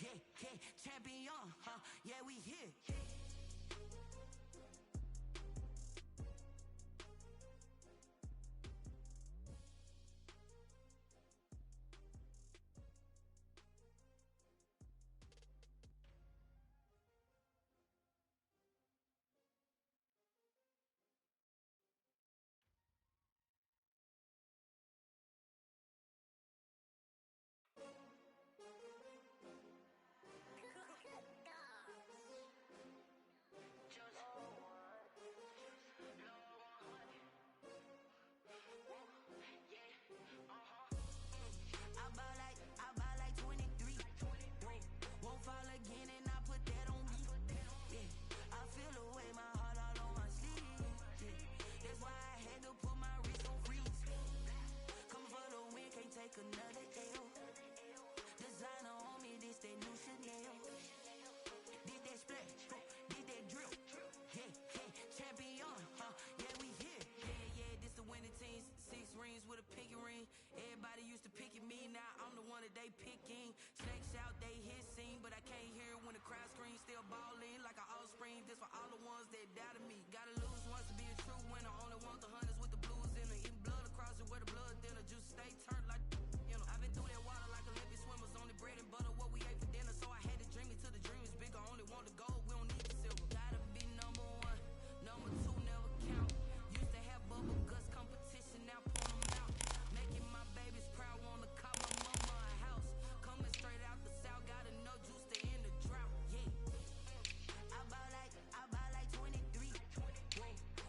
Yeah, yeah, champion, huh? Yeah, we here. I buy like 23. Won't fall again and I put that on me. Yeah, I feel the way, my heart all on my sleeve. Yeah, that's why I had to put my wrist on freeze. Come for the win, can't take another L. Designer on me, this that new Chanel. Did that splash, did that drill. Yeah, yeah, champion, huh? Yeah, we here. Yeah, yeah, this the winning team. 6 rings with a pinky ring. Everybody used to pick at me, now I'm the one that they picking. Snakes out, they hissing, but I can't hear when the crowd screams. Still balling like an offspring. This for all the ones that doubted me. Gotta lose once to be a true winner. Only want the hunters with the blues in her. Eating blood across it where the blood thinner. Juice stay turned like, you know. I've been through that water like Olympic swimmers. Only bread and butter, what we ate for dinner. So I had to dream it till the dream is bigger. Only want the gold, we don't need the silver. Gotta be number 1, number 2 never count. Used to have bubble guts competition, now point them out. Making my babies proud, wanna call my mama a house. Coming straight out the south, got enough juice to end the drought. Yeah, I buy like 23.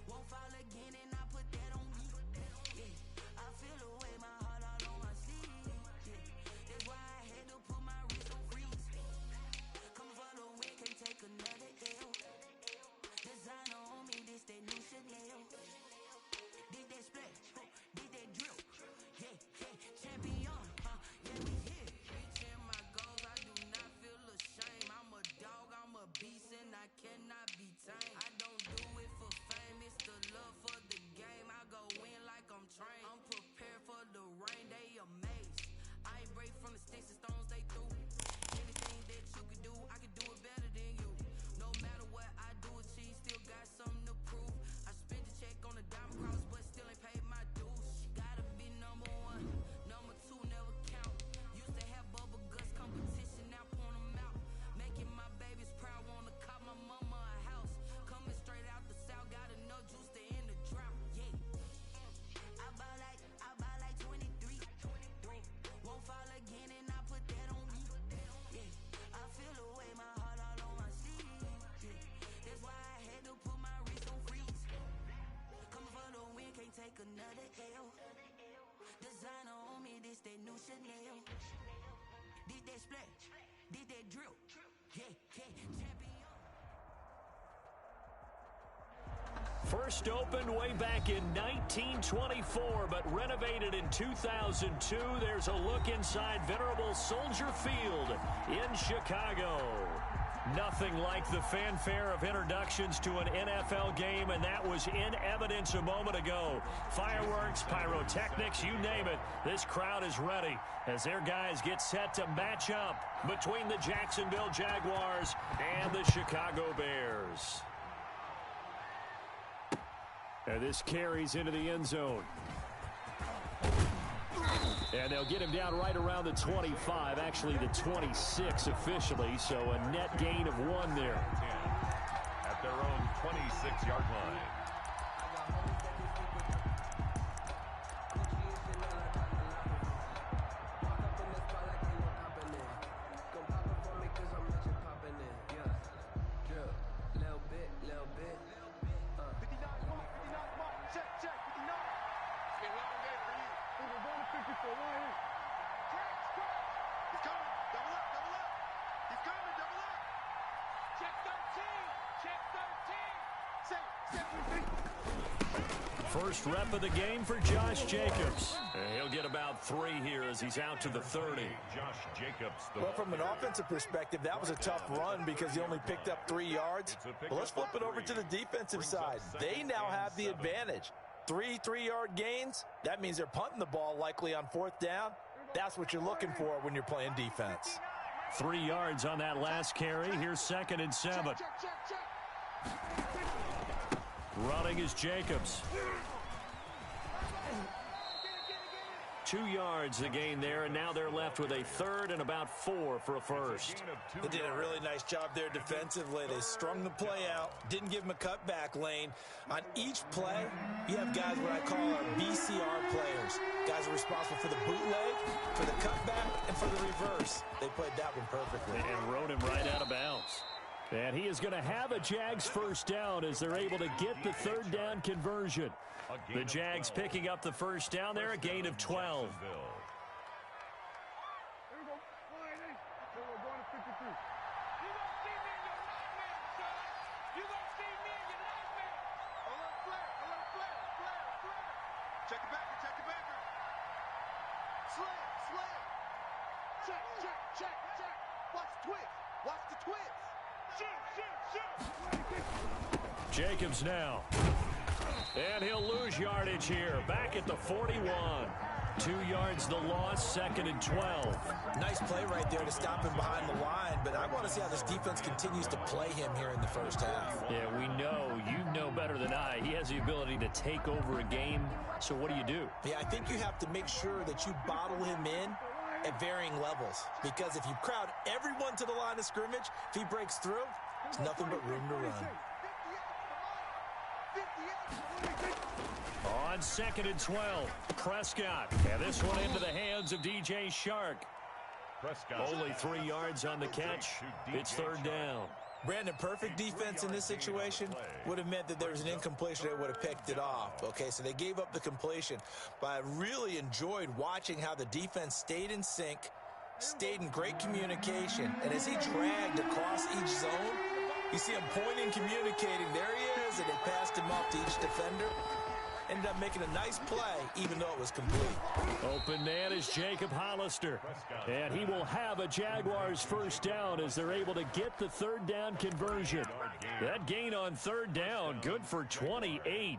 Won't fall again and I put that on me. Yeah, I feel the way, my heart all on my sleeve. Yeah, that's why I had to put my wrist on freeze. Come for the win, can't take another L. Designer on me, this that new Chanel. Did that splash, did that drill. Yeah, yeah, champion, huh? Yeah, we here. Reaching my goals, I do not feel ashamed. I'm a dog, I'm a beast, and I cannot be tamed. I don't do it for fame, it's the love for the game. I go in like I'm trained. I'm prepared for the rain, they amazed. I ain't break from the sticks and stones they threw. Anything that you can do, I can do it better than you. No matter what I do, achieve, still got something to prove. I spent the check on the diamond cross, but still ain't paid my dues. Gotta be number 1, number 2 never count. Used to have bubble guts competition, now point them out. Making my babies proud, wanna call my mama a house. Coming straight out the south, got enough juice to end the drought. Yeah, I buy like 23. Won't fall again and I put that on me. Yeah, I feel the way, my heart all on my sleeve. Yeah, that's why I had to put my wrist on freeze. Come for the win, can't take another L. Designer on me, this that new Chanel. Did that splash, did that drill. Yeah, yeah, champion. First opened way back in 1924, but renovated in 2002. There's a look inside venerable Soldier Field in Chicago. Nothing like the fanfare of introductions to an NFL game, and that was in evidence a moment ago. Fireworks, pyrotechnics, you name it. This crowd is ready as their guys get set to match up between the Jacksonville Jaguars and the Chicago Bears. And this carries into the end zone. And they'll get him down right around the 25, actually the 26 officially, so a net gain of 1 there. At their own 26-yard line. First rep of the game for Josh Jacobs. And he'll get about 3 here as he's out to the 30. Josh Jacobs. Well, from an offensive perspective, that was a tough run because he only picked up 3 yards. But let's flip it over to the defensive side. They now have the advantage. 3 3-yard gains, that means they're punting the ball likely on 4th down. That's what you're looking for when you're playing defense. 3 yards on that last carry. Here's 2nd and 7. Running is Jacobs. 2 yards the gain there, and now they're left with a 3rd and about 4 for a first. They did a really nice job there defensively. They strung the play out, didn't give them a cutback lane. On each play, you have guys what I call our BCR players. Guys are responsible for the bootleg, for the cutback, and for the reverse. They played that one perfectly. And rode him right out of bounds. And he is going to have a Jags first down as they're able to get the 3rd down conversion. The Jags picking up the first down there, a gain of 12. Check it back, check it back. Slam. Check. Watch the twist. Watch the twist. Shoot. Jacobs now. And he'll lose yardage here. Back at the 41. 2 yards the loss, 2nd and 12. Nice play right there to stop him behind the line, but I want to see how this defense continues to play him here in the first half. Yeah, we know. You know better than I. He has the ability to take over a game. So what do? Yeah, I think you have to make sure that you bottle him in at varying levels, because if you crowd everyone to the line of scrimmage, if he breaks through, there's nothing but room to run. On 2nd and 12, Prescott. And this one into the hands of DJ Shark. Only 3 yards on the catch. It's 3rd down. Brandon, perfect defense in this situation would have meant that there was an incompletion that would have picked it off. Okay, so they gave up the completion. But I really enjoyed watching how the defense stayed in sync, stayed in great communication. And as he dragged across each zone, you see him pointing, communicating. There he is, and they passed him off to each defender. Ended up making a nice play, even though it was complete. Open man is Jacob Hollister. And he will have a Jaguars first down as they're able to get the 3rd down conversion. That gain on 3rd down, good for 28.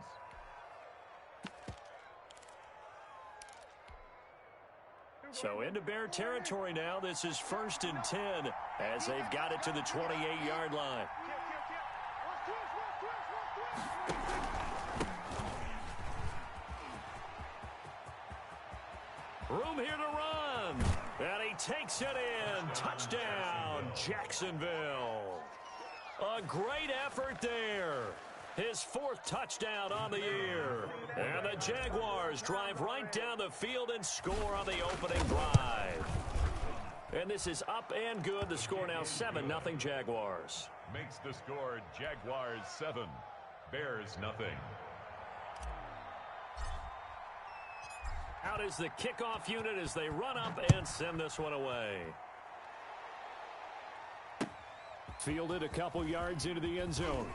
So into Bear territory now. This is 1st and 10 as they've got it to the 28-yard line. Room here to run. And he takes it in. Touchdown, Jacksonville. A great effort there. His 4th touchdown on the year. And the Jaguars drive right down the field and score on the opening drive. And this is up and good. The score now 7-0 Jaguars. Makes the score Jaguars 7, Bears nothing. Out is the kickoff unit as they run up and send this one away. Fielded a couple yards into the end zone.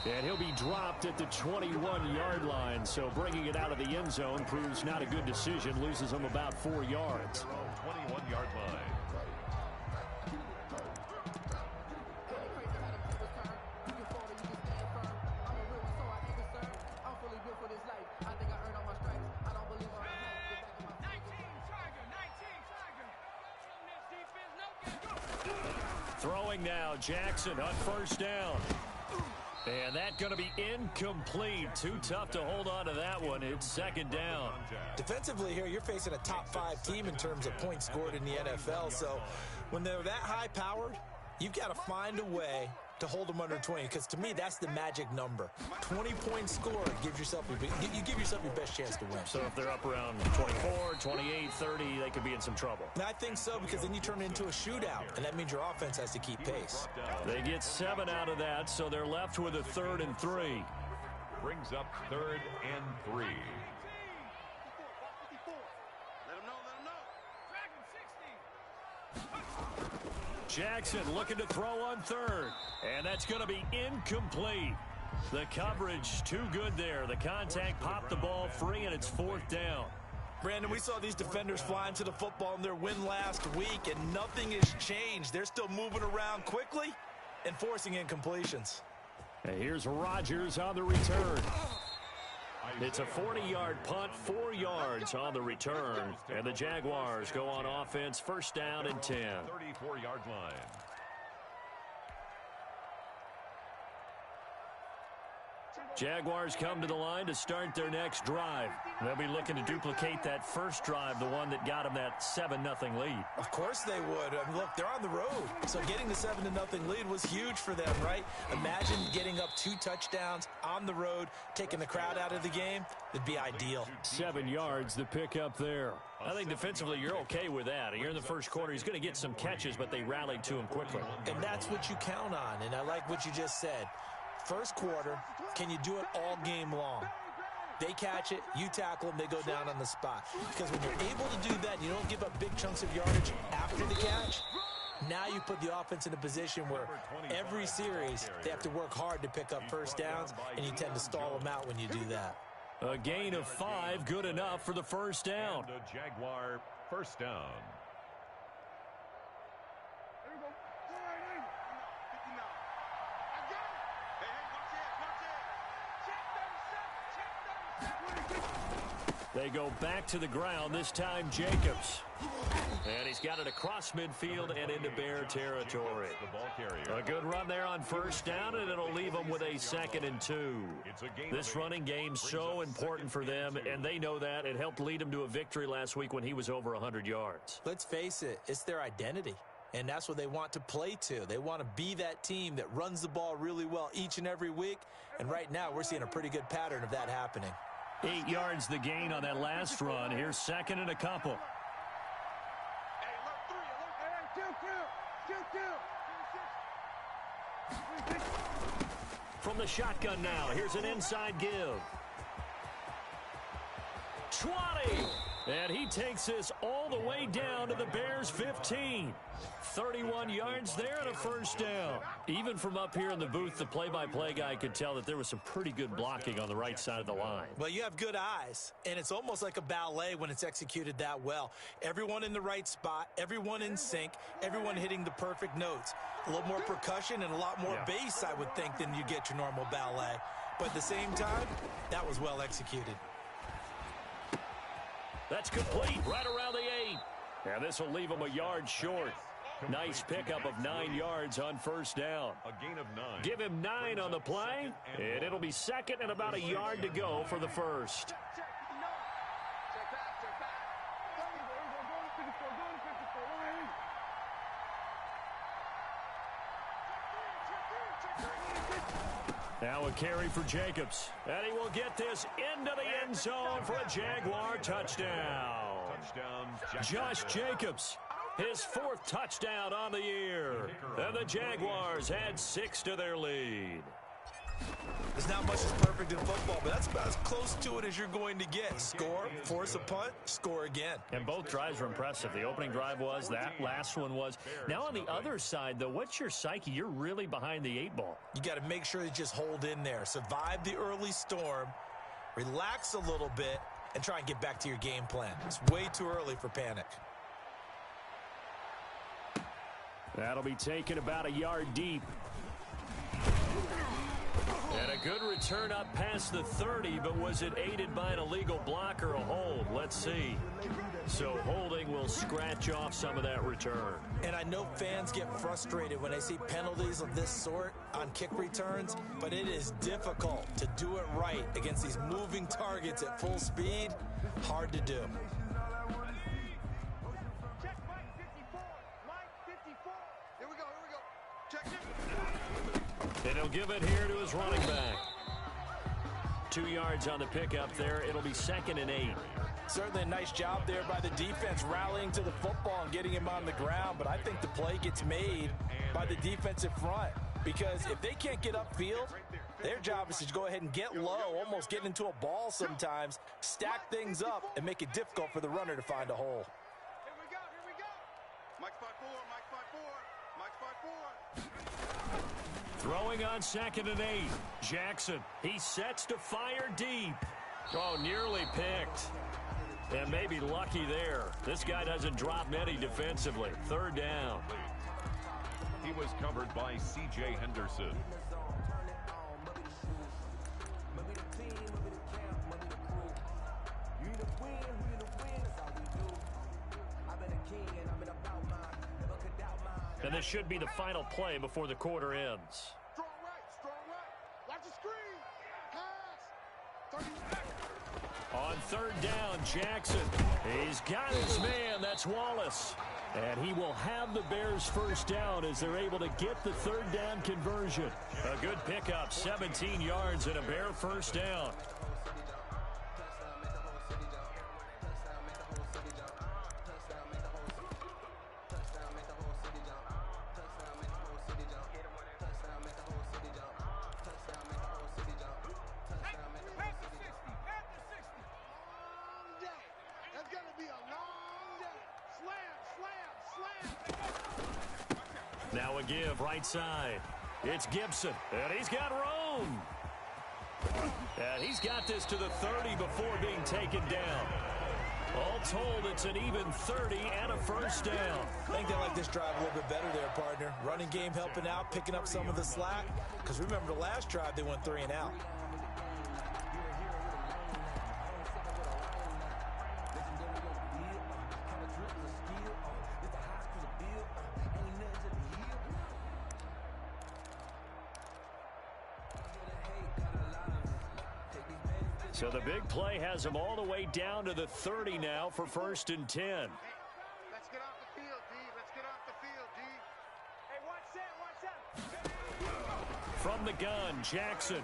And he'll be dropped at the 21-yard line, so bringing it out of the end zone proves not a good decision. Loses him about 4 yards. 21-yard line. Throwing now, Jackson on first down. And that's going to be incomplete. Too tough to hold on to that one. It's 2nd down. Defensively here, you're facing a top-5 team in terms of points scored in the NFL. So when they're that high-powered, you've got to find a way to hold them under 20, because to me, that's the magic number. 20-point score gives yourself you give yourself your best chance to win. So if they're up around 24, 28, 30, they could be in some trouble. And I think so, because then you turn it into a shootout, and that means your offense has to keep pace. They get 7 out of that, so they're left with a 3rd and 3. Brings up 3rd and 3. Jackson looking to throw on 3rd. And that's going to be incomplete. The coverage too good there. The contact popped the ball free, and it's 4th down. Brandon, we saw these defenders flying to the football in their win last week, and nothing has changed. They're still moving around quickly and forcing incompletions. And here's Rodgers on the return. It's a 40-yard punt, 4 yards on the return. And the Jaguars go on offense, first down and 10. 34-yard line. Jaguars come to the line to start their next drive. They'll be looking to duplicate that first drive, the one that got them that 7-0 lead. Of course they would. I mean, look, they're on the road. So getting the 7-0 lead was huge for them, right? Imagine getting up 2 touchdowns on the road, taking the crowd out of the game. It'd be ideal. 7 yards to pick up there. I think defensively you're okay with that. Here in the first quarter, he's going to get some catches, but they rallied to him quickly. And that's what you count on, and I like what you just said. First quarter, can you do it all game long? They catch it, you tackle them, they go down on the spot. Because when you're able to do that, you don't give up big chunks of yardage after the catch. Now you put the offense in a position where every series they have to work hard to pick up first downs, and you tend to stall them out when you do that. A gain of 5, good enough for the first down. And a Jaguar first down. They go back to the ground, this time Jacobs. And he's got it across midfield and into Bear territory. The ball carrier. A good run there on first down, and it'll leave them with a 2nd and 2. This running game's so important for them, and they know that. It helped lead them to a victory last week when he was over 100 yards. Let's face it, it's their identity. And that's what they want to play to. They want to be that team that runs the ball really well each and every week. And right now, we're seeing a pretty good pattern of that happening. 8 yards the gain on that last run. Here's 2nd and a couple. From the shotgun now, here's an inside give. 20! And he takes this all the way down to the Bears' 15. 31 yards there and a first down. Even from up here in the booth, the play-by-play guy could tell that there was some pretty good blocking on the right side of the line. Well, you have good eyes, and it's almost like a ballet when it's executed that well. Everyone in the right spot, everyone in sync, everyone hitting the perfect notes. A little more percussion and a lot more bass, I would think, than you get your normal ballet. But at the same time, that was well executed. That's complete right around the 8. And this will leave him a yard short. Nice pickup of 9 yards on first down. A gain of 9. Give him 9 on the play, and it'll be 2nd and about a yard to go for the first. Now a carry for Jacobs, and he will get this into the end zone for a Jaguar touchdown. Josh Jacobs, his 4th touchdown on the year. And the Jaguars add 6 to their lead. There's not much that's perfect in football, but that's about as close to it as you're going to get. Score, force a punt, score again. And both drives were impressive. The opening drive was, that last one was. Now on the other side, though, what's your psyche? You're really behind the 8 ball. You got to make sure you just hold in there. Survive the early storm, relax a little bit, and try and get back to your game plan. It's way too early for panic. That'll be taken about a yard deep. And a good return up past the 30, but was it aided by an illegal block or a hold? Let's see. So holding will scratch off some of that return. And I know fans get frustrated when they see penalties of this sort on kick returns, but it is difficult to do it right against these moving targets at full speed. Hard to do. And he'll give it here to his running back. 2 yards on the pickup there. It'll be 2nd and 8. Certainly a nice job there by the defense rallying to the football and getting him on the ground, but I think the play gets made by the defensive front because if they can't get upfield, their job is to go ahead and get low, almost get into a ball sometimes, stack things up, and make it difficult for the runner to find a hole. Here we go. Mike spot 4, Mike spot 4, Mike spot 4. Throwing on 2nd and 8. Jackson, he sets to fire deep. Oh, nearly picked. And maybe lucky there. This guy doesn't drop many defensively. 3rd down. He was covered by C.J. Henderson. And this should be the final play before the quarter ends. Strong right. Watch the screen. Pass. 30 On third down, Jackson. He's got his man. That's Wallace. And he will have the Bears first down as they're able to get the third down conversion. A good pickup, 17 yards and a Bear first down. Now a give, right side. It's Gibson, and he's got room. And he's got this to the 30 before being taken down. All told, it's an even 30 and a first down. I think they like this drive a little bit better there, partner. Running game helping out, picking up some of the slack. Because remember, the last drive, they went 3 and out. So the big play has him all the way down to the 30 now for 1st and 10. Let's get off the field, D. Let's get off the field, D. Hey, watch that. From the gun, Jackson.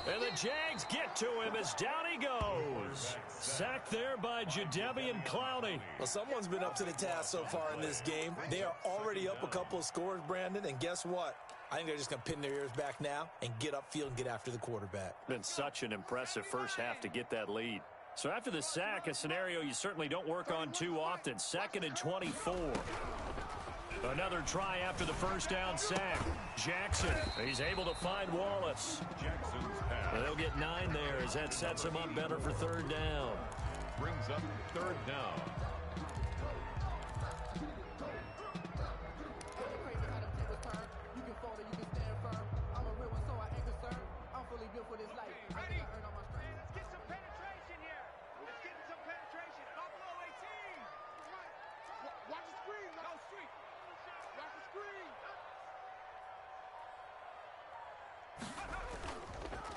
And the Jags get to him as down he goes. Sacked there by Jadeveon Clowney. Well, someone's been up to the task so far in this game. They are already up a couple of scores, Brandon, and guess what? I think they're just going to pin their ears back now and get upfield and get after the quarterback. Been such an impressive first half to get that lead. So after the sack, a scenario you certainly don't work on too often. 2nd and 24. Another try after the first down sack. Jackson, he's able to find Wallace. Jackson's pass They'll get 9 there as that sets him up better for 3rd down. brings up 3rd down.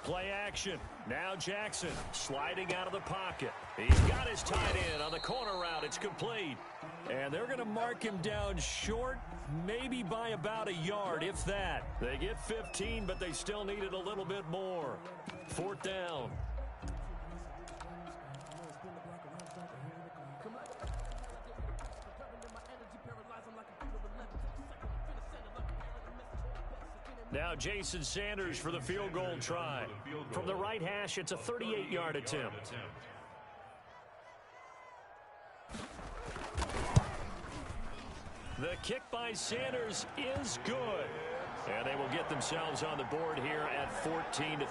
Play action. Now Jackson sliding out of the pocket. He's got his tight end on the corner route. It's complete. And they're going to mark him down short, maybe by about a yard, if that. They get 15, but they still needed a little bit more. 4th down. Now Jason Sanders for the field goal try. From the right hash, it's a 38-yard attempt. The kick by Sanders is good. And they will get themselves on the board here at 14-3.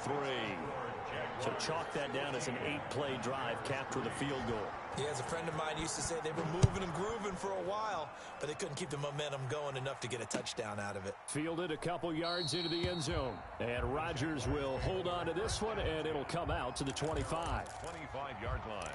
So chalk that down as an 8-play drive, capture the field goal. Yeah, as a friend of mine used to say, they were moving and grooving for a while, but they couldn't keep the momentum going enough to get a touchdown out of it. Fielded a couple yards into the end zone. And Rodgers will hold on to this one, and it'll come out to the 25. 25-yard line.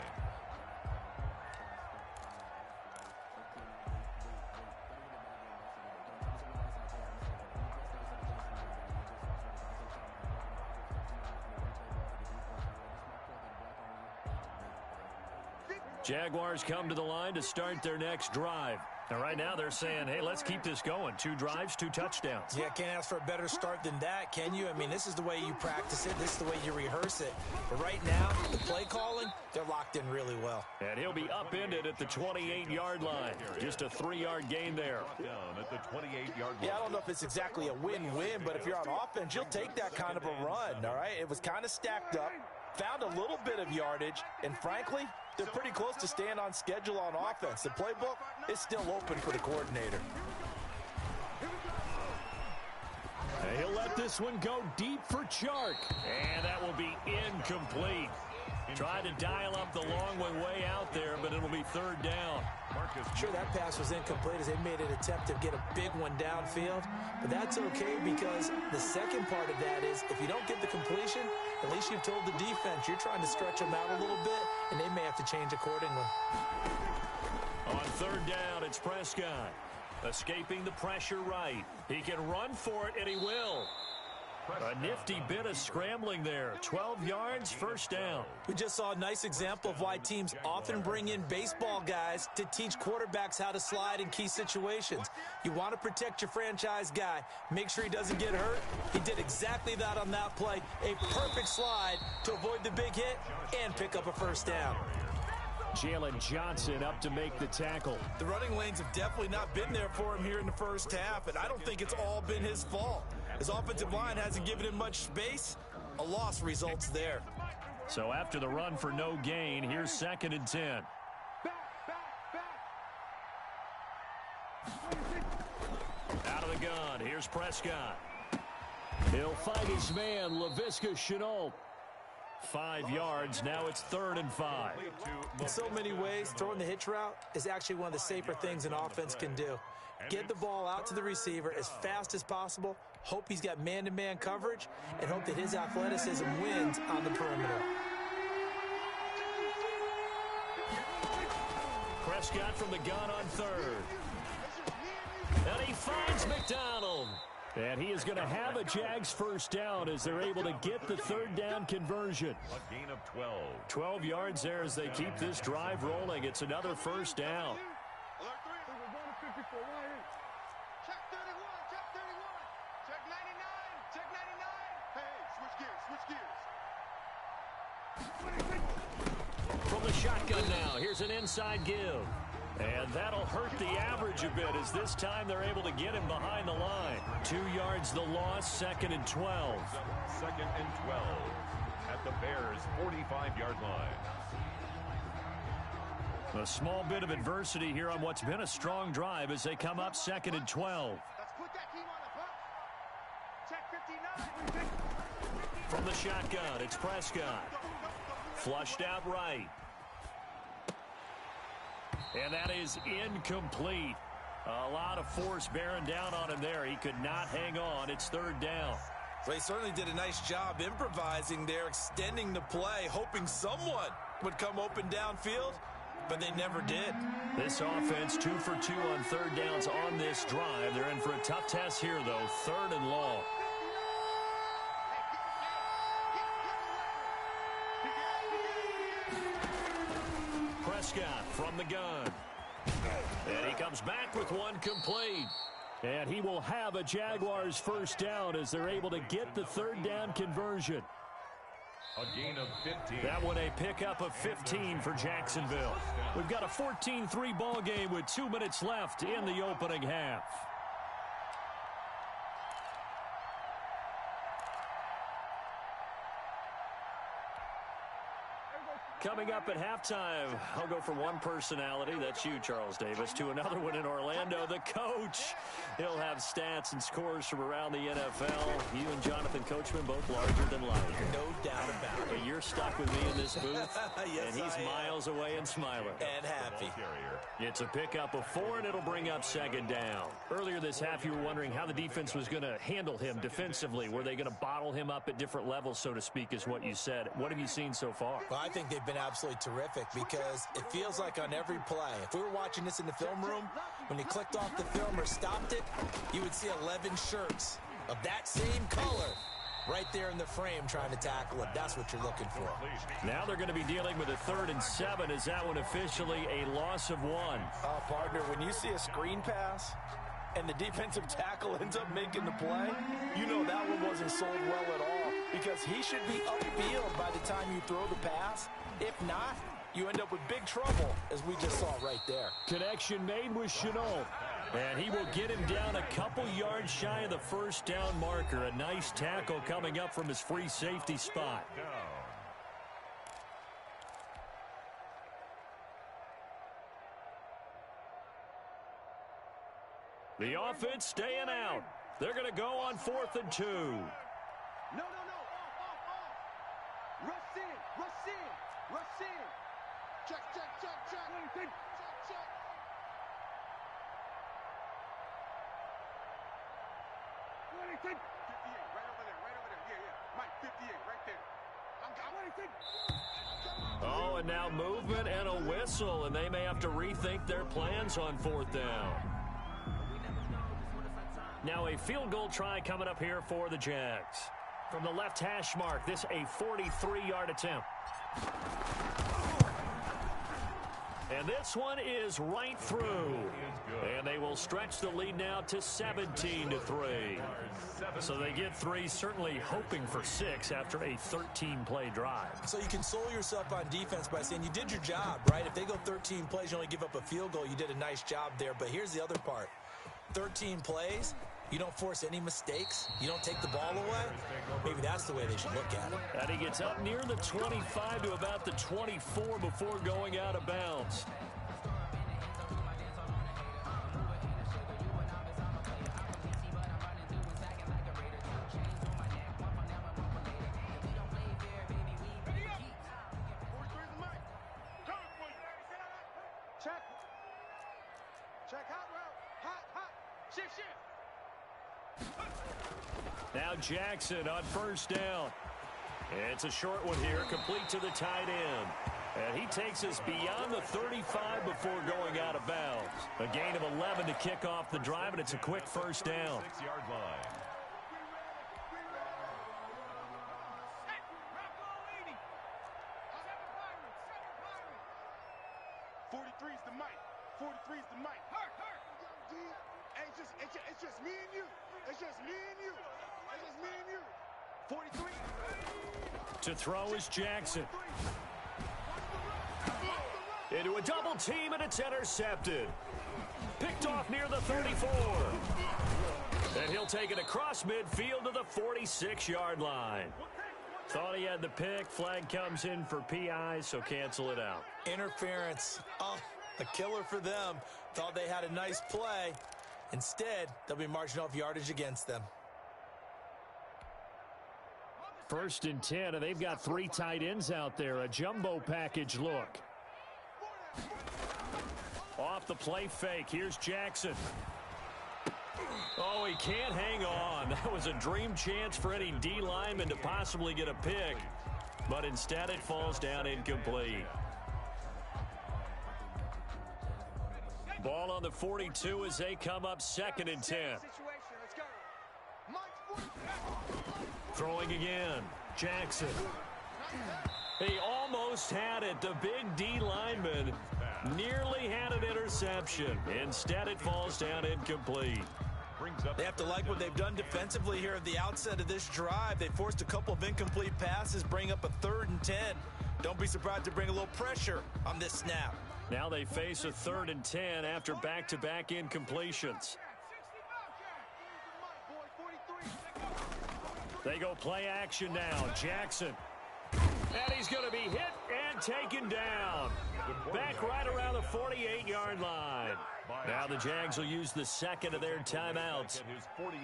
Jaguars come to the line to start their next drive. And right now they're saying, hey, let's keep this going. 2 drives, 2 touchdowns. Yeah, can't ask for a better start than that, can you? I mean, this is the way you practice it. This is the way you rehearse it. But right now, the play calling, they're locked in really well. And he'll be upended at the 28-yard line. Just a 3-yard gain there. Down at the 28-yard line. Yeah, I don't know if it's exactly a win-win, but if you're on offense, you'll take that kind of a run, all right? It was kind of stacked up, found a little bit of yardage, and frankly, they're pretty close to staying on schedule on offense. The playbook is still open for the coordinator. And he'll let this one go deep for Chark. And that will be incomplete. Tried to dial up the long one way out there, but it'll be 3rd down. Sure, that pass was incomplete as they made an attempt to get a big one downfield, but that's okay because the second part of that is if you don't get the completion, at least you've told the defense you're trying to stretch them out a little bit, and they may have to change accordingly. On third down, it's Prescott. Escaping the pressure right. He can run for it, and he will. A nifty bit of scrambling there. 12 yards, first down. We just saw a nice example of why teams often bring in baseball guys to teach quarterbacks how to slide in key situations. You want to protect your franchise guy. Make sure he doesn't get hurt. He did exactly that on that play. A perfect slide to avoid the big hit and pick up a first down. Jalen Johnson up to make the tackle. The running lanes have definitely not been there for him here in the first half, and I don't think it's all been his fault. His offensive line hasn't given him much space. A loss results there. So after the run for no gain, here's 2nd and 10. Out of the gun, here's Prescott. He'll find his man, Laviska Shenault. 5 yards, now it's 3rd and 5. In so many ways, throwing the hitch route is actually one of the safer things an offense can do. Get the ball out to the receiver as fast as possible, hope he's got man-to-man coverage, and hope that his athleticism wins on the perimeter. Prescott from the gun on 3rd. And he finds McDonald. And he is going to have a Jags first down as they're able to get the 3rd down conversion. A gain of 12. 12 yards there as they keep this drive rolling. It's another first down. Alert 3. Check 31. Check 31. Check 99. Check 99. Hey, switch gears. Switch gears. From the shotgun now, here's an inside give. And that'll hurt the average a bit as this time they're able to get him behind the line. 2 yards the loss, 2nd and 12. 2nd and 12 at the Bears' 45-yard line. A small bit of adversity here on what's been a strong drive as they come up 2nd and 12. Let's put that team on the bus. Check 59. From the shotgun, it's Prescott. Flushed out right. And that is incomplete. A lot of force bearing down on him there. He could not hang on. It's 3rd down. Well, he certainly did a nice job improvising there, extending the play, hoping someone would come open downfield, but they never did. This offense 2 for 2 on 3rd downs on this drive. They're in for a tough test here, though. 3rd and long. Prescott from the gun. And he comes back with one complete. And he will have a Jaguars first down as they're able to get the 3rd down conversion. A gain of 15. That one a pickup of 15 for Jacksonville. We've got a 14-3 ball game with 2 minutes left in the opening half. Coming up at halftime, I'll go from one personality, that's you, Charles Davis, to another one in Orlando, the coach. He'll have stats and scores from around the NFL. You and Jonathan Coachman both larger than life. No doubt about it. But you're stuck with me in this booth, Yes, and he's I am. miles away and smiling. And happy. It's a pickup of 4, and it'll bring up 2nd down. Earlier this half, you were wondering how the defense was going to handle him defensively. Were they going to bottle him up at different levels, so to speak, is what you said. What have you seen so far? Well, I think they've been absolutely terrific because it feels like on every play, if we were watching this in the film room, when you clicked off the film or stopped it, you would see 11 shirts of that same color right there in the frame trying to tackle it. That's what you're looking for. Now they're going to be dealing with a 3rd and 7. Is that one officially a loss of 1? Partner, when you see a screen pass and the defensive tackle ends up making the play, you know that one wasn't sold well at all because he should be upfield by the time you throw the pass. If not, you end up with big trouble, as we just saw right there. Connection made with Shenault. And he will get him down a couple yards shy of the first down marker. A nice tackle coming up from his free safety spot. The offense staying out. They're going to go on 4th and 2. No. Off. Rush in. Check. Check. 58, right over there. Yeah. Mike, 58, right there. Oh, and now movement and a whistle, and they may have to rethink their plans on 4th down. Now a field goal try coming up here for the Jags. From the left hash mark, this a 43-yard attempt. And this one is right through. And they will stretch the lead now to 17-3. So they get 3, certainly hoping for 6 after a 13-play drive. So you console yourself on defense by saying you did your job, right? If they go 13 plays, you only give up a field goal, you did a nice job there. But here's the other part. 13 plays, you don't force any mistakes, you don't take the ball away. Maybe that's the way they should look at it. And he gets up near the 25 to about the 24 before going out of bounds. Check hot route. Hot. Shift. Now Jackson on 1st down. It's a short one here, complete to the tight end. And he takes us beyond the 35 before going out of bounds. A gain of 11 to kick off the drive, and it's a quick 1st down. 6-yard line. It's just me and you. It's just me and you. 43. To throw is Jackson. Into a double team, and it's intercepted. Picked off near the 34. And he'll take it across midfield to the 46-yard line. Thought he had the pick. Flag comes in for PI, so cancel it out. Interference. Oh, a killer for them. Thought they had a nice play. Instead, they'll be marching off yardage against them. 1st and 10, and they've got 3 tight ends out there. A jumbo package look. Off the play fake. Here's Jackson. Oh, he can't hang on. That was a dream chance for any D lineman to possibly get a pick. But instead it falls down incomplete. Ball on the 42 as they come up 2nd and 10. Throwing again. Jackson. He almost had it. The big D lineman nearly had an interception. Instead, it falls down incomplete. They have to like what they've done defensively here at the outset of this drive. They forced a couple of incomplete passes, bring up a 3rd and 10. Don't be surprised to bring a little pressure on this snap. Now they face a 3rd and 10 after back-to-back incompletions. They go play action now. Jackson. And he's going to be hit and taken down. Back right around the 48-yard line. Now the Jags will use the 2nd of their timeouts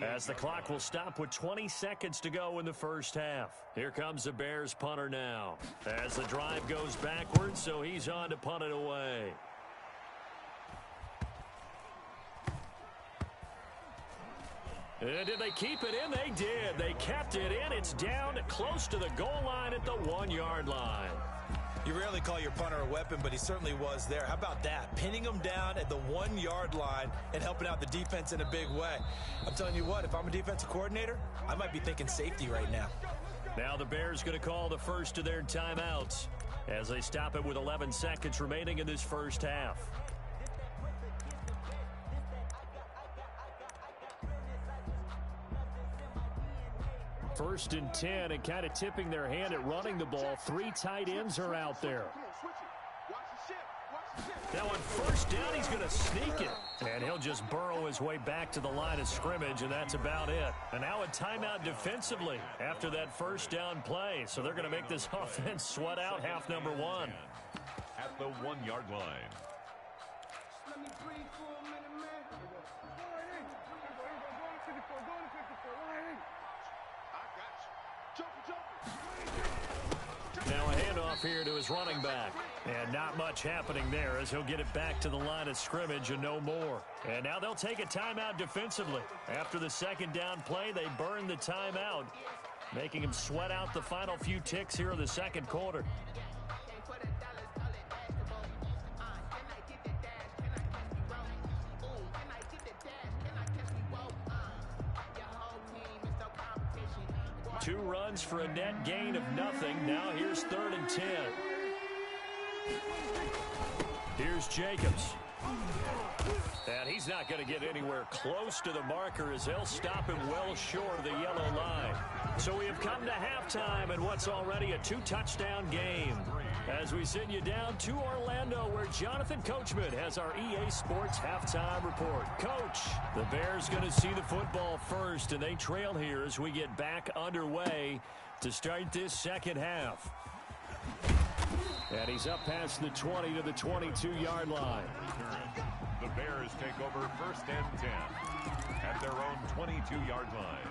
as the clock will stop with 20 seconds to go in the 1st half. Here comes the Bears punter now as the drive goes backwards, so he's on to punt it away. And did they keep it in? They did. They kept it in. It's down close to the goal line at the 1-yard line. You rarely call your punter a weapon, but he certainly was there. How about that? Pinning him down at the 1-yard line and helping out the defense in a big way. I'm telling you what, if I'm a defensive coordinator, I might be thinking safety right now. Now the Bears going to call the first of their timeouts as they stop it with 11 seconds remaining in this 1st half. First and 10, and kind of tipping their hand at running the ball. 3 tight ends are out there. Now on 1st down, he's going to sneak it. And he'll just burrow his way back to the line of scrimmage, and that's about it. And now a timeout defensively after that 1st down play. So they're going to make this offense sweat out half number 1. At the 1-yard line. Now a handoff here to his running back. And not much happening there as he'll get it back to the line of scrimmage and no more. And now they'll take a timeout defensively. After the 2nd down play, they burn the timeout. making him sweat out the final few ticks here in the second quarter. Two runs for a net gain of nothing. Now here's 3rd and 10. Here's Jacobs. And he's not going to get anywhere close to the marker as they'll stop him well short of the yellow line. So we have come to halftime in what's already a 2-touchdown game. As we send you down to Orlando, where Jonathan Coachman has our EA Sports halftime report. Coach, the Bears going to see the football first, and they trail here as we get back underway to start this second half. And he's up past the 20 to the 22-yard line. The Bears take over 1st and 10 at their own 22-yard line.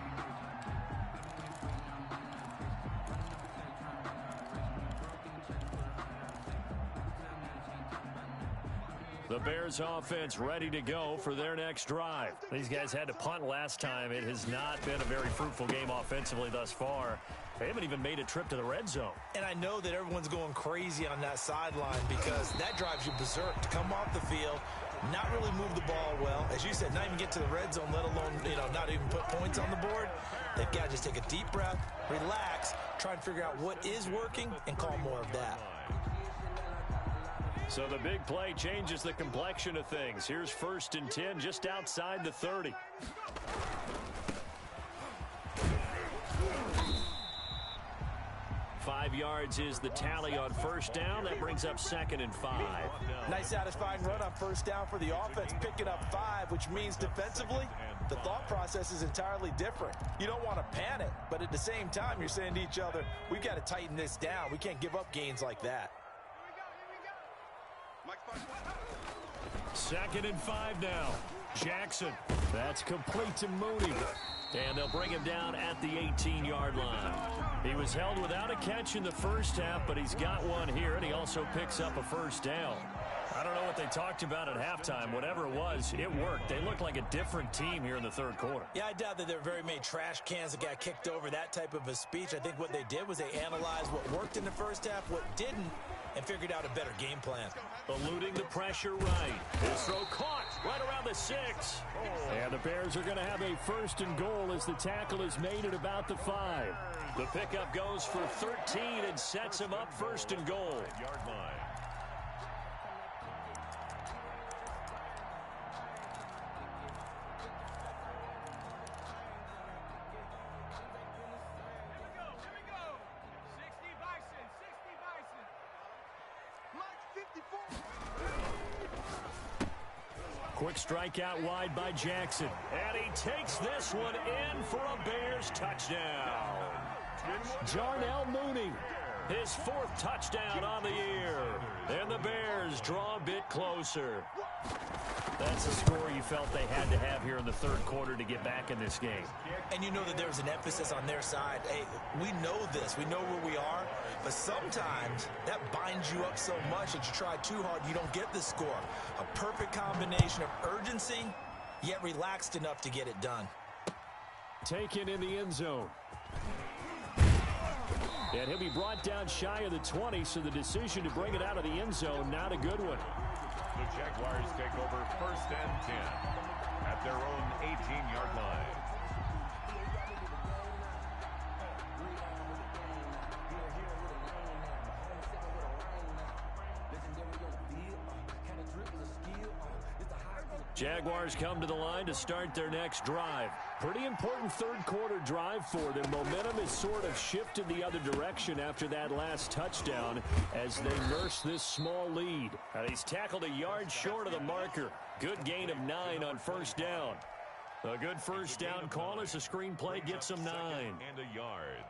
The Bears offense ready to go for their next drive. These guys had to punt last time. It has not been a very fruitful game offensively thus far. They haven't even made a trip to the red zone. And I know that everyone's going crazy on that sideline because that drives you berserk to come off the field, not really move the ball well. As you said, not even get to the red zone, let alone, not even put points on the board. They've got to just take a deep breath, relax, try and figure out what is working, and call more of that. So the big play changes the complexion of things. Here's 1st and 10 just outside the 30. Five yards is the tally on 1st down. That brings up 2nd and 5. Nice satisfying run on 1st down for the offense, picking up 5, which means defensively, the thought process is entirely different. You don't want to panic, but at the same time, you're saying to each other, we've got to tighten this down. We can't give up gains like that. 2nd and 5 now. Jackson. That's complete to Mooney. And they'll bring him down at the 18-yard line. He was held without a catch in the first half, but he's got one here, and he also picks up a 1st down. I don't know what they talked about at halftime. Whatever it was, it worked. They look like a different team here in the 3rd quarter. Yeah, I doubt that there were very many trash cans that got kicked over, that type of a speech. I think what they did was they analyzed what worked in the first half, what didn't, and figured out a better game plan. Eluding the pressure right. His throw caught right around the 6. And the Bears are going to have a 1st and goal as the tackle is made at about the 5. The pickup goes for 13 and sets him up 1st and goal. Yard line. Quick strike out wide by Jackson. And he takes this one in for a Bears touchdown. Jarnell Mooney, his 4th touchdown on the year. And the Bears draw a bit closer. That's a score you felt they had to have here in the 3rd quarter to get back in this game. And you know that there was an emphasis on their side. Hey, we know this. We know where we are. But sometimes that binds you up so much that you try too hard, you don't get the score. A perfect combination of urgency, yet relaxed enough to get it done. Taken in the end zone. And he'll be brought down shy of the 20, so the decision to bring it out of the end zone, not a good one. The Jaguars take over 1st and 10 at their own 18-yard line. Jaguars come to the line to start their next drive. Pretty important 3rd quarter drive for them. Momentum has sort of shifted the other direction after that last touchdown as they nurse this small lead. And he's tackled a yard short of the marker. Good gain of 9 on 1st down. A good 1st down call as the screenplay gets him 9. And a yard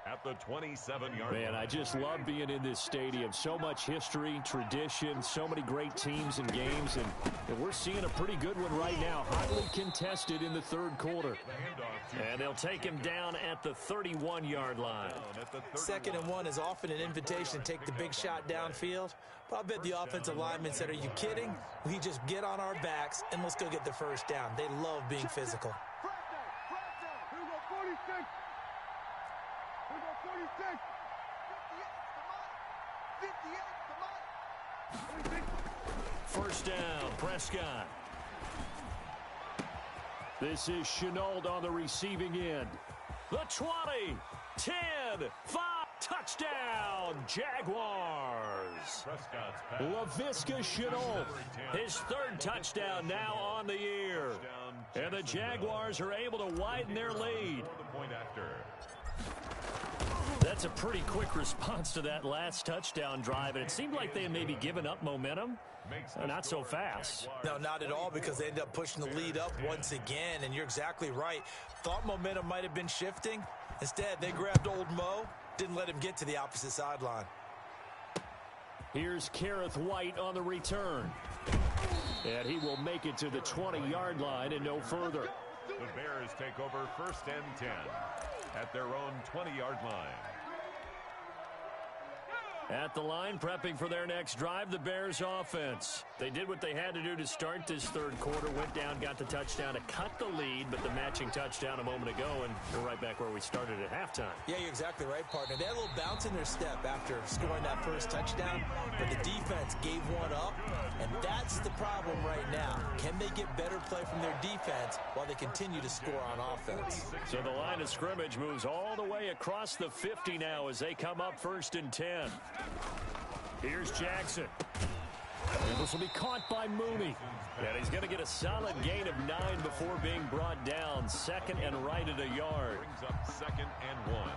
at the 27-yard line. Man, I just love being in this stadium. So much history, tradition, so many great teams and games, and we're seeing a pretty good one right now. Hotly contested in the 3rd quarter. And they'll take him down at the 31-yard line. 2nd and 1 is often an invitation to take the big shot downfield. But I bet the offensive lineman said, are you kidding? We just get on our backs and let's go get the 1st down. They love being physical. Prescott. This is Chenault on the receiving end. The 20, 10, 5, touchdown, Jaguars. Laviska Chenault, his third touchdown now on the year. And the Jaguars are able to widen their lead. That's a pretty quick response to that last touchdown drive, and it seemed like they had maybe given up momentum. Not so fast. No, not at all, because they ended up pushing the lead up once again, and you're exactly right. Thought momentum might have been shifting. Instead, they grabbed old Mo, didn't let him get to the opposite sideline. Here's Kareth White on the return. And he will make it to the 20-yard line and no further. The Bears take over 1st and 10 at their own 20-yard line. At the line, prepping for their next drive, the Bears offense. They did what they had to do to start this third quarter, went down, got the touchdown to cut the lead, but the matching touchdown a moment ago, and we're right back where we started at halftime. Yeah, you're exactly right, partner. They had a little bounce in their step after scoring that first touchdown, but the defense gave one up, and that's the problem right now. Can they get better play from their defense while they continue to score on offense? So the line of scrimmage moves all the way across the 50 now as they come up 1st and 10. Here's Jackson. And this will be caught by Mooney. And he's going to get a solid gain of 9 before being brought down. Second and right at a yard. Brings up 2nd and 1.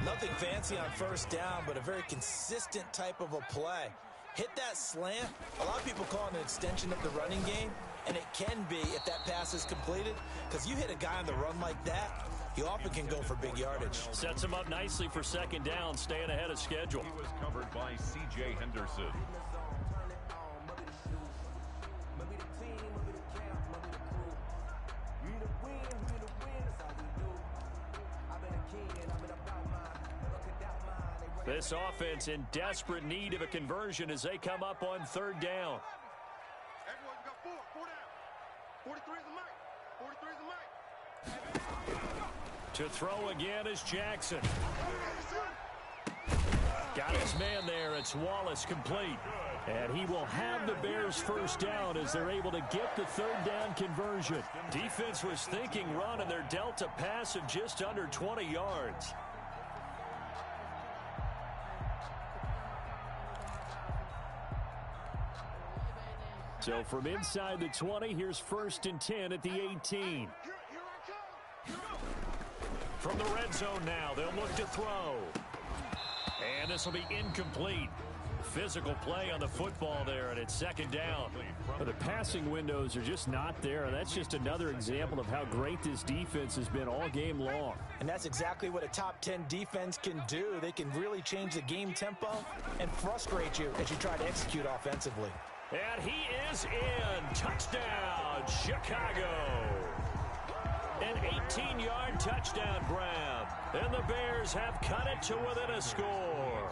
Nothing fancy on first down, but a very consistent type of a play. Hit that slant. A lot of people call it an extension of the running game, and it can be if that pass is completed, because you hit a guy on the run like that, he often can go for big yardage. Sets him up nicely for second down, staying ahead of schedule. He was covered by C.J. Henderson. This offense in desperate need of a conversion as they come up on 3rd down. Everyone's got 4 down. 43 is the mic. 43 is the mic. To throw again is Jackson. Got his man there. It's Wallace complete. And he will have the Bears first down as they're able to get the 3rd down conversion. Defense was thinking run, and they're dealt a pass of just under 20 yards. So from inside the 20, here's 1st and 10 at the 18. From the red zone now, they'll look to throw. And this will be incomplete. Physical play on the football there, and it's 2nd down. But the passing windows are just not there, and that's just another example of how great this defense has been all game long. And that's exactly what a top 10 defense can do. They can really change the game tempo and frustrate you as you try to execute offensively. And he is in. Touchdown, Chicago. An 18-yard touchdown grab. And the Bears have cut it to within a score.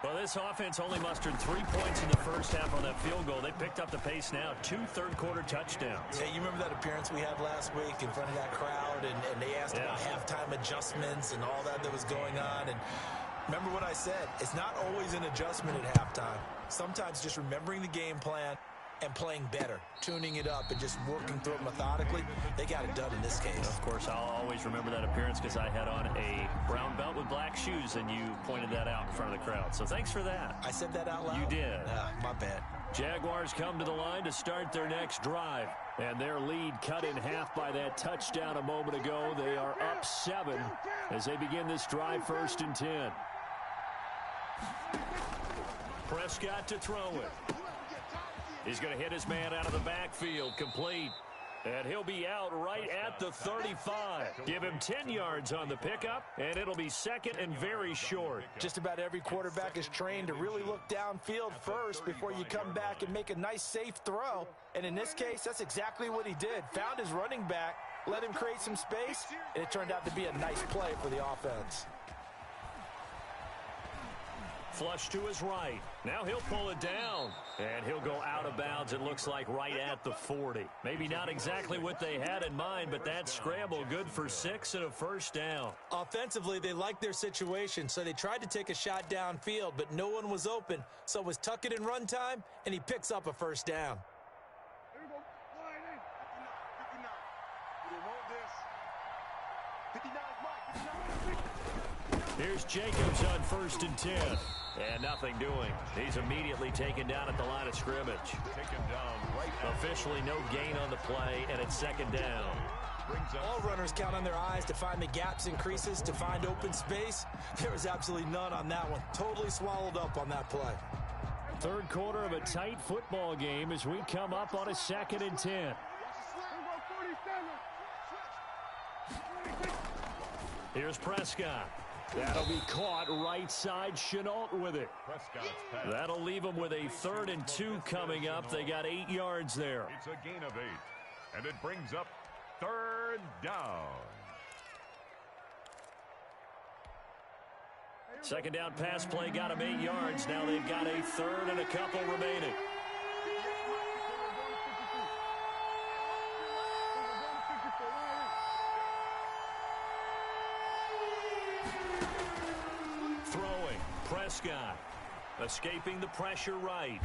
Well, this offense only mustered 3 points in the first half on that field goal. They picked up the pace now. 2 third-quarter touchdowns. Hey, you remember that appearance we had last week in front of that crowd, and they asked about halftime adjustments and all that was going on, and remember what I said. It's not always an adjustment at halftime. Sometimes just remembering the game plan and playing better, tuning it up and just working through it methodically. They got it done in this case. Of course, I'll always remember that appearance because I had on a brown belt with black shoes, and you pointed that out in front of the crowd. So thanks for that. I said that out loud? You did. My bad. Jaguars come to the line to start their next drive. And their lead cut in half by that touchdown a moment ago. They are up 7 as they begin this drive 1st and 10. Prescott to throw it. He's going to hit his man out of the backfield, complete. And he'll be out right at the 35. Give him 10 yards on the pickup, and it'll be 2nd and very short. Just about every quarterback is trained to really look downfield first before you come back and make a nice, safe throw. And in this case, that's exactly what he did. Found his running back, let him create some space, and it turned out to be a nice play for the offense. Flush to his right. Now he'll pull it down. And he'll go out of bounds, it looks like, right at the 40. Maybe not exactly what they had in mind, but that scramble good for 6 and a first down. Offensively, they liked their situation, so they tried to take a shot downfield, but no one was open. So it was tuck it in run time, and he picks up a first down. Here we go. Line in. 59. 59. We don't want this. 59 is Mike. 59. Here's Jacobs on 1st and 10. And nothing doing. He's immediately taken down at the line of scrimmage. Taken down right Officially no gain on the play, and it's 2nd down. All runners count on their eyes to find the gaps and creases, to find open space. There was absolutely none on that one. Totally swallowed up on that play. 3rd quarter of a tight football game as we come up on a 2nd and 10. Here's Prescott. That'll be caught right side. Chenault with it. That'll leave them with a 3rd and 2 coming up. They got 8 yards there. It's a gain of 8. And it brings up 3rd down. 2nd down pass play got them 8 yards. Now they've got a 3rd and a couple remaining. Throwing, Prescott. Escaping the pressure right.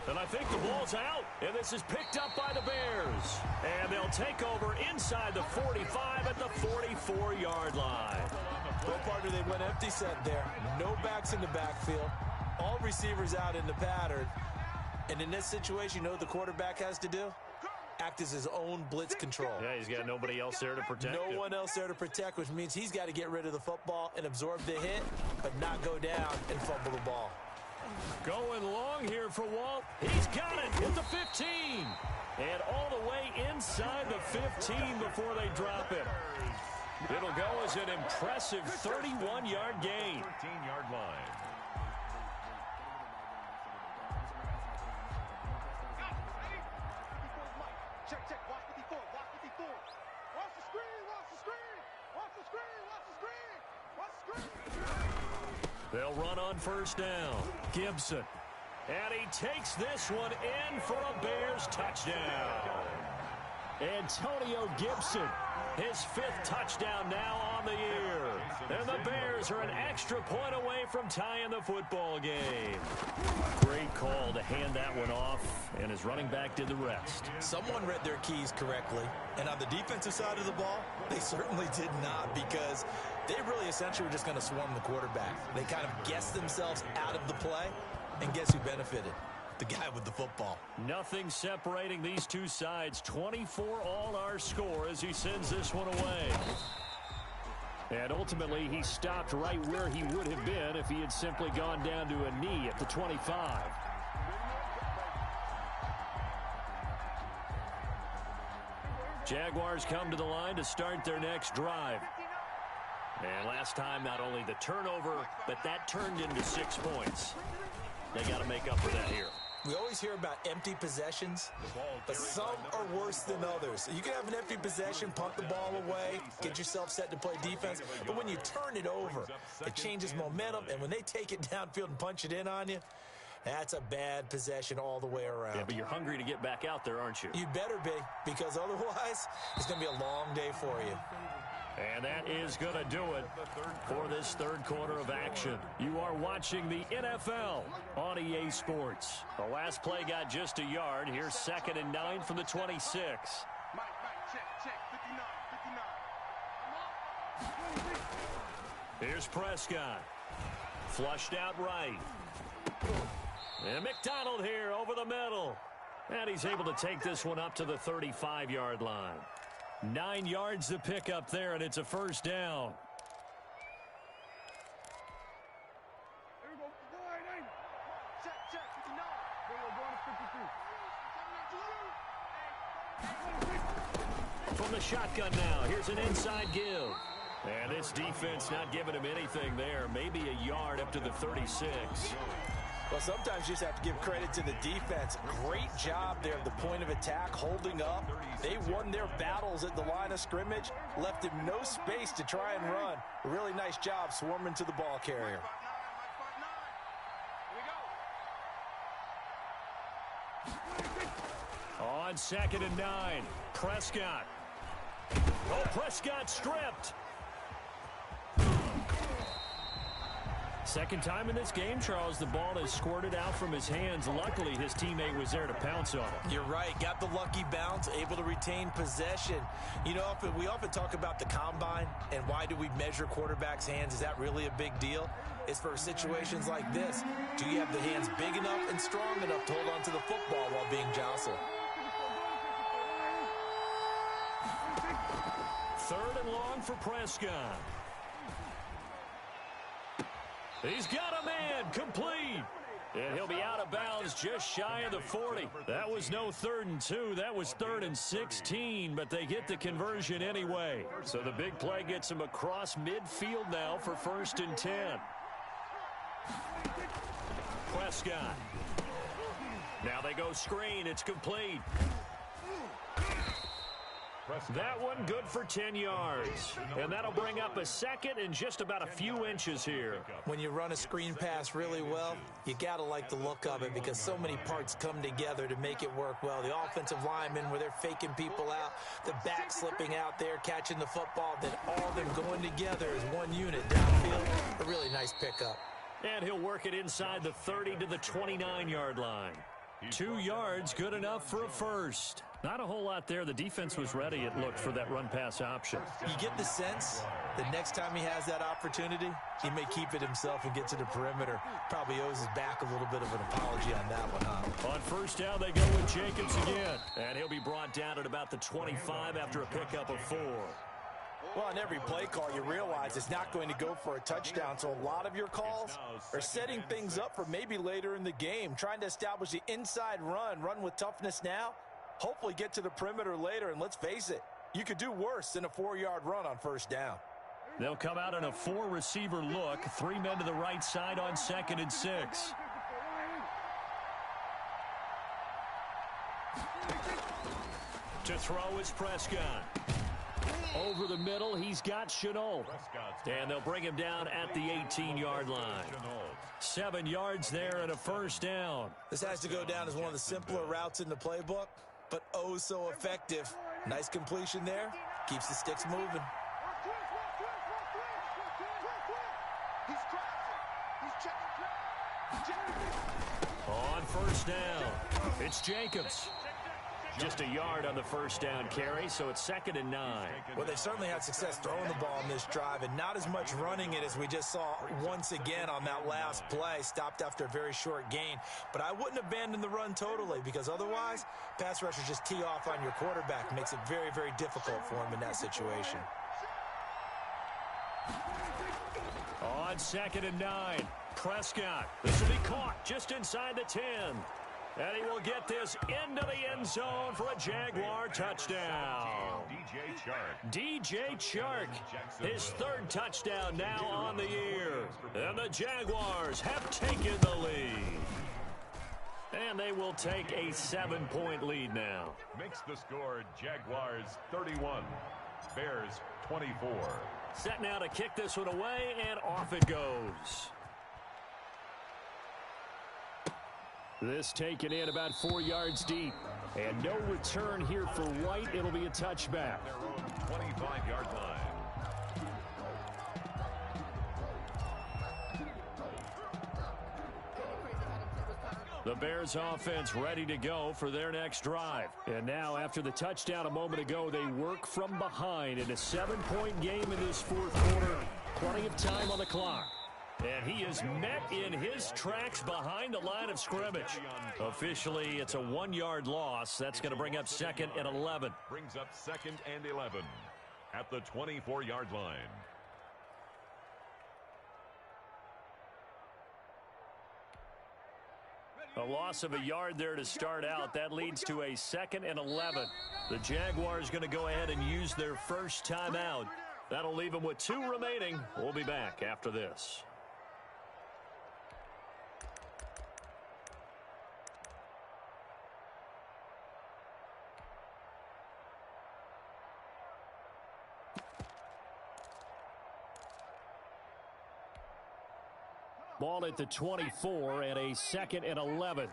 And I think the ball's out, and this is picked up by the Bears. And they'll take over inside the 45 at the 44-yard line. Well, partner, they went empty set there. No backs in the backfield. All receivers out in the pattern. And in this situation, you know what the quarterback has to do? Act as his own blitz control. Yeah, he's got nobody else there to protect him. No one else there to protect, which means he's got to get rid of the football and absorb the hit, but not go down and fumble the ball. Going long here for Walt. He's got it at the 15. And all the way inside the 15 before they drop it. It'll go as an impressive 31-yard gain. 13-yard line. Check, check. Watch 54. Watch 54. Watch the screen. Watch the screen. Watch the screen. Watch the screen. Watch the screen. They'll run on 1st down. Gibson. And he takes this one in for a Bears touchdown. Antonio Gibson, his 5th touchdown now on the year. And the Bears are an extra point away from tying the football game. Great call to hand that one off, and his running back did the rest. Someone read their keys correctly, and on the defensive side of the ball, they certainly did not, because they really essentially were just going to swarm the quarterback. They kind of guessed themselves out of the play, and guess who benefited? The guy with the football. Nothing separating these two sides. 24 all our score as he sends this one away. And ultimately, he stopped right where he would have been if he had simply gone down to a knee at the 25. Jaguars come to the line to start their next drive. And last time, not only the turnover, but that turned into 6 points. They got to make up for that here. We always hear about empty possessions, but some are worse than others. You can have an empty possession, punt the ball away, get yourself set to play defense, but when you turn it over, it changes momentum, and when they take it downfield and punch it in on you, that's a bad possession all the way around. Yeah, but you're hungry to get back out there, aren't you? You better be, because otherwise, it's going to be a long day for you. And that is going to do it for this 3rd quarter of action. You are watching the NFL on EA Sports. The last play got just a yard. Here's 2nd and 9 from the 26. Mike, check, check. 59. Here's Prescott. Flushed out right. And McDonald here over the middle. And he's able to take this one up to the 35-yard line. 9 yards to pick up there, and it's a 1st down. Here we go. Line in. Check, check. 59. We're going to 52. From the shotgun now, here's an inside give. And this defense not giving him anything there. Maybe a yard up to the 36. Well, sometimes you just have to give credit to the defense. Great job there at the point of attack, holding up. They won their battles at the line of scrimmage, left him no space to try and run. A really nice job swarming to the ball carrier. On 2nd and 9, Prescott. Oh, Prescott stripped. Second time in this game, Charles, the ball has squirted out from his hands. Luckily, his teammate was there to pounce on him. You're right. Got the lucky bounce, able to retain possession. You know, we often talk about the combine and why do we measure quarterbacks' hands. Is that really a big deal? It's for situations like this. Do you have the hands big enough and strong enough to hold on to the football while being jostled? 3rd and long for Prescott. He's got a man, complete. And he'll be out of bounds just shy of the 40. That was no 3rd and 2. That was 3rd and 16, but they get the conversion anyway. So the big play gets him across midfield now for 1st and 10. Prescott. Now they go screen. It's complete. That one good for 10 yards. And that'll bring up a 2nd and just about a few inches here. When you run a screen pass really well, you got to like the look of it because so many parts come together to make it work well. The offensive linemen, where they're faking people out, the back slipping out there, catching the football, then all of them going together as one unit downfield. A really nice pickup. And he'll work it inside the 30 to the 29-yard line. 2 yards, good enough for a first. Not a whole lot there. The defense was ready, it looked, for that run-pass option. You get the sense that next time he has that opportunity, he may keep it himself and get to the perimeter. Probably owes his back a little bit of an apology on that one, huh? On 1st down, they go with Jacobs again. And he'll be brought down at about the 25 after a pickup of 4. Well, on every play call, you realize it's not going to go for a touchdown, so a lot of your calls are setting things up for maybe later in the game, trying to establish the inside run with toughness now, hopefully get to the perimeter later, and let's face it, you could do worse than a 4-yard run on 1st down. They'll come out in a 4-receiver look, 3 men to the right side on 2nd and 6. To throw is Prescott. Over the middle, he's got Chenault. And they'll bring him down at the 18-yard line. 7 yards there and a 1st down. This has to go down as one of the simpler routes in the playbook, but oh so effective. Nice completion there. Keeps the sticks moving. On 1st down, it's Jacobs. Just a yard on the 1st down carry, so it's 2nd and 9. Well, they certainly had success throwing the ball in this drive, and not as much running it as we just saw once again on that last play. Stopped after a very short gain. But I wouldn't abandon the run totally, because otherwise, pass rushers just tee off on your quarterback. Makes it very, very difficult for him in that situation. On 2nd and 9, Prescott. This will be caught just inside the 10. And he will get this into the end zone for a Jaguar touchdown. DJ Chark, his 3rd touchdown now on the year. And the Jaguars have taken the lead. And they will take a 7-point lead now. Makes the score Jaguars 31, Bears 24. Set now to kick this one away, and off it goes. This taken in about 4 yards deep. And no return here for White. It'll be a touchback. Their own 25-yard line. The Bears offense ready to go for their next drive. And now after the touchdown a moment ago, they work from behind in a 7-point game in this 4th quarter. Plenty of time on the clock. And he is met in his tracks behind the line of scrimmage. Officially, it's a 1-yard loss. That's going to bring up 2nd and 11. Brings up 2nd and 11 at the 24-yard line. A loss of a yard there to start out. That leads to a 2nd and 11. The Jaguars going to go ahead and use their first timeout. That'll leave them with 2 remaining. We'll be back after this. Ball at the 24 and a 2nd and 11.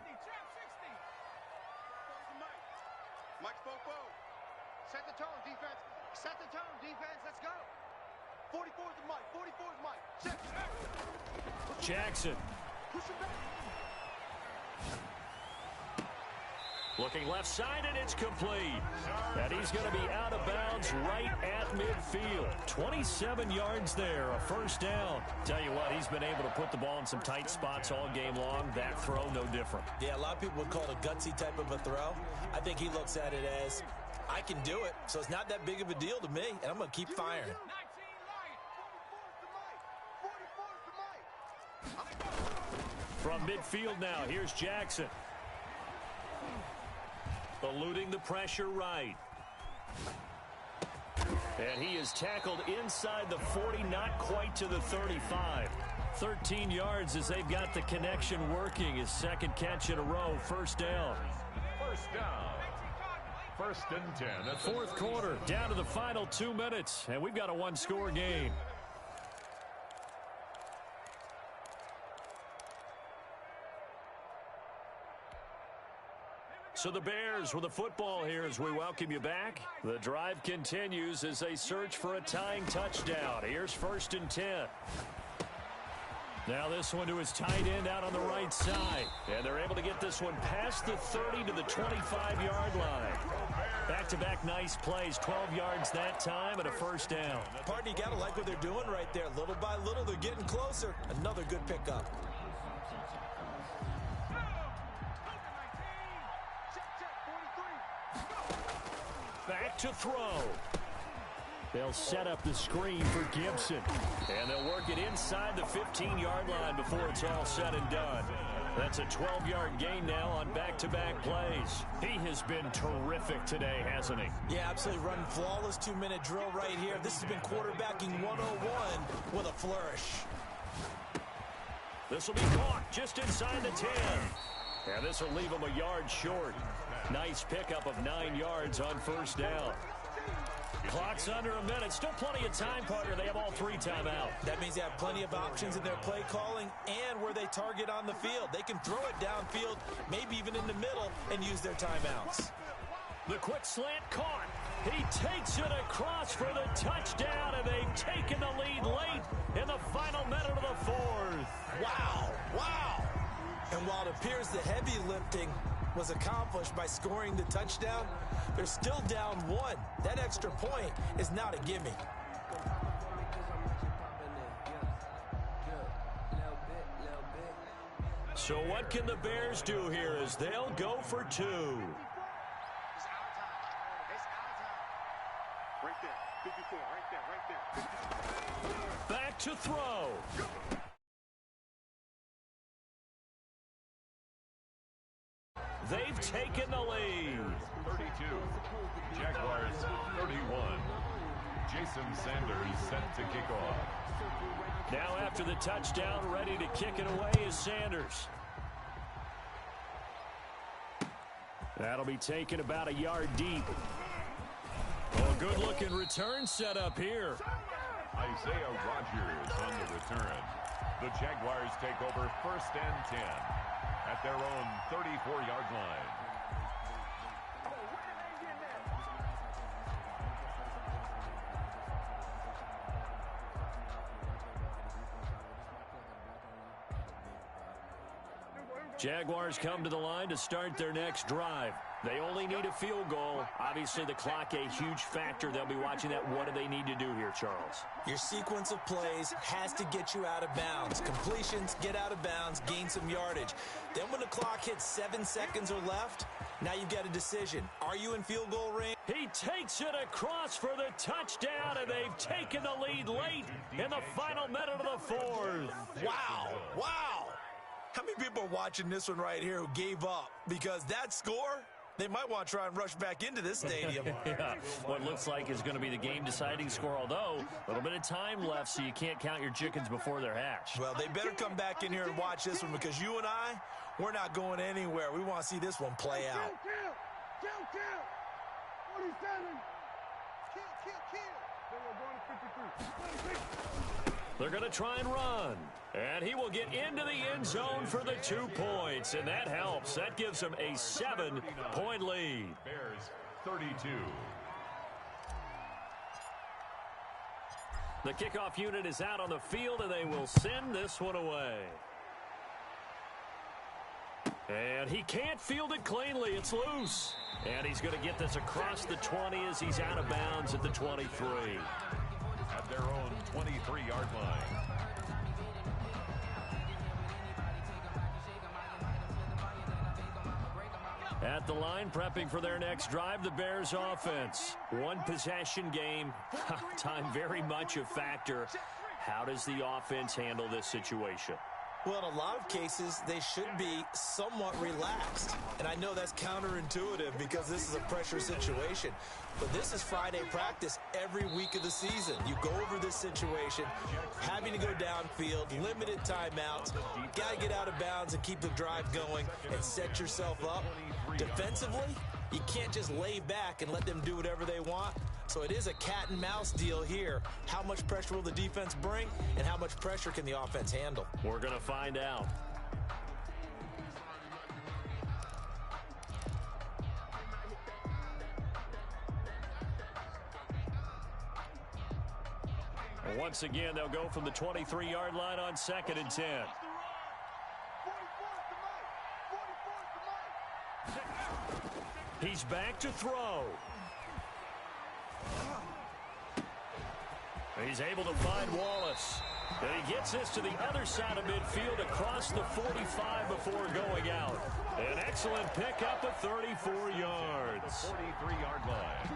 Set the tone, defense. Set the tone, defense. Let's go. 44 is the mic. 44 is the mic. Set. Jackson. Push him back. Looking left side, and it's complete. And he's going to be out of bounds right at midfield. 27 yards there, a first down. Tell you what, he's been able to put the ball in some tight spots all game long. That throw, no different. Yeah, a lot of people would call it a gutsy type of a throw. I think he looks at it as, I can do it, so it's not that big of a deal to me, and I'm going to keep firing. 19 light. 44 is the mic. From midfield now, here's Jackson. Eluding the pressure right. And he is tackled inside the 40, not quite to the 35. 13 yards as they've got the connection working. His second catch in a row, first down. First down. First and 10. Fourth quarter, down to the final 2 minutes, and we've got a one-score game. So the Bears with the football here as we welcome you back. The drive continues as they search for a tying touchdown. Here's first and 10. Now this one to his tight end out on the right side. And they're able to get this one past the 30 to the 25-yard line. Back-to-back nice plays, 12 yards that time and a first down. Partner, you got to like what they're doing right there. Little by little, they're getting closer. Another good pickup. Back to throw. They'll set up the screen for Gibson. And they'll work it inside the 15-yard line before it's all said and done. That's a 12-yard gain now on back-to-back plays. He has been terrific today, hasn't he? Yeah, absolutely. Running flawless 2-minute drill right here. This has been quarterbacking 101 with a flourish. This will be caught just inside the 10. And this will leave him a yard short. Nice pickup of 9 yards on first down. Clock's under a minute. Still plenty of time, partner. They have all 3 timeouts. That means they have plenty of options in their play calling and where they target on the field. They can throw it downfield, maybe even in the middle, and use their timeouts. The quick slant caught. He takes it across for the touchdown, and they've taken the lead late in the final minute of the fourth. Wow, wow. And while it appears the heavy lifting was accomplished by scoring the touchdown, they're still down 1. That extra point is not a gimme. So what can the Bears do here as they'll go for 2? Right there. 54. Right there. Back to throw. They've taken the lead. 32. Jaguars 31. Jason Sanders set to kick off. Now after the touchdown, ready to kick it away is Sanders. That'll be taken about a yard deep. Oh, good-looking return set up here. Isaiah Rodgers on the return. The Jaguars take over first and 10 at their own 34-yard line. Jaguars come to the line to start their next drive. They only need a field goal. Obviously, the clock a huge factor. They'll be watching that. What do they need to do here, Charles? Your sequence of plays has to get you out of bounds. Completions, get out of bounds, gain some yardage. Then when the clock hits 7 seconds or left, now you've got a decision. Are you in field goal range? He takes it across for the touchdown, and they've taken the lead late in the final minute of the fourth. Wow, wow. How many people are watching this one right here who gave up? Because that score, they might want to try and rush back into this stadium. Yeah, what looks like is going to be the game-deciding score, although a little bit of time left, so you can't count your chickens before they're hatched. Well, they better come back in here and watch this one, because you and I, we're not going anywhere. We want to see this one play out. Kill. 47. Kill. Then we're going to 53. They're going to try and run. And he will get into the end zone for the 2 points. And that helps. That gives him a 7-point lead. Bears 32. The kickoff unit is out on the field, and they will send this one away. And he can't field it cleanly. It's loose. And he's going to get this across the 20 as he's out of bounds at the 23. At their own 23-yard line. At the line, prepping for their next drive, the Bears offense. One possession game. Time very much a factor. How does the offense handle this situation? Well, in a lot of cases, they should be somewhat relaxed. And I know that's counterintuitive because this is a pressure situation. But this is Friday practice every week of the season. You go over this situation, having to go downfield, limited timeouts, got to get out of bounds and keep the drive going and set yourself up. Defensively, you can't just lay back and let them do whatever they want. So it is a cat and mouse deal here. How much pressure will the defense bring, and how much pressure can the offense handle? We're going to find out. And once again, they'll go from the 23-yard line on 2nd and 10. He's back to throw. He's able to find Wallace. And he gets this to the other side of midfield across the 45 before going out. An excellent pickup of 34 yards. 43-yard line.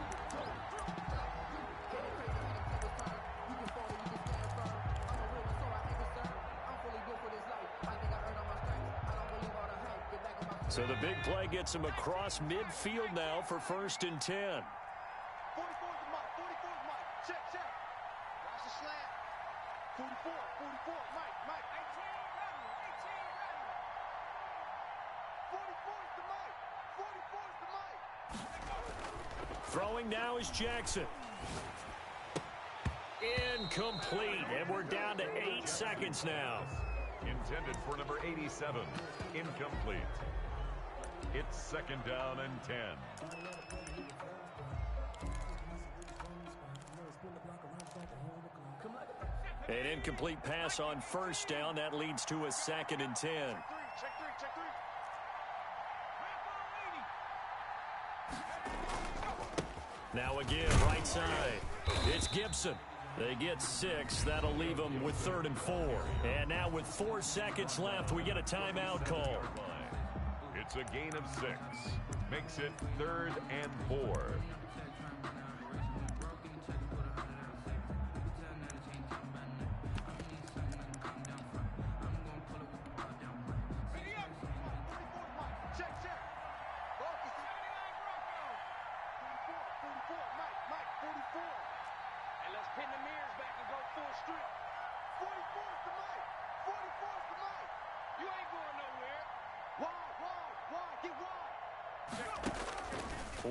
So the big play gets him across midfield now for 1st and 10. 44's the Mike. 44's Mike. Check, check. Watch the slant. 44, Mike. 18 ready. 44's the Mike. 44's the Mike. Throwing now is Jackson. Incomplete, and we're down to 8 seconds now. Intended for number 87. Incomplete. It's 2nd down and 10. An incomplete pass on 1st down. That leads to a 2nd and 10. Check three. Now again, right side. It's Gibson. They get 6. That'll leave them with 3rd and 4. And now with 4 seconds left, we get a timeout call. It's a gain of 6. Makes it 3rd and 4.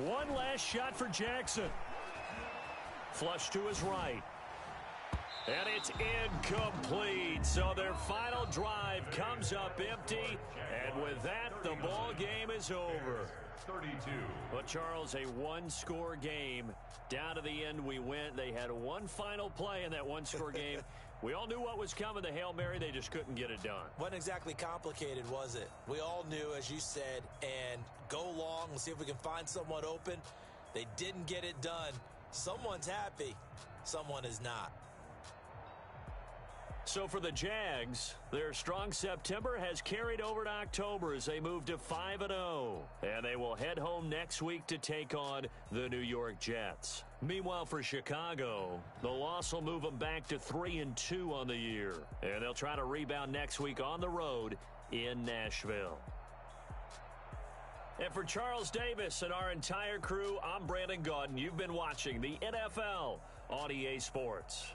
One last shot for Jackson. Flush to his right. And it's incomplete. So their final drive comes up empty. And with that, the ball game is over. 32. But, Charles, a one-score game. Down to the end we went. They had one final play in that one-score game. We all knew what was coming, the Hail Mary. They just couldn't get it done. Wasn't exactly complicated, was it? We all knew, as you said, and go long. We'll see if we can find someone open. They didn't get it done. Someone's happy. Someone is not. So for the Jags, their strong September has carried over to October as they move to 5-0. And they will head home next week to take on the New York Jets. Meanwhile, for Chicago, the loss will move them back to 3-2 on the year. And they'll try to rebound next week on the road in Nashville. And for Charles Davis and our entire crew, I'm Brandon Gaudin. You've been watching the NFL on EA Sports.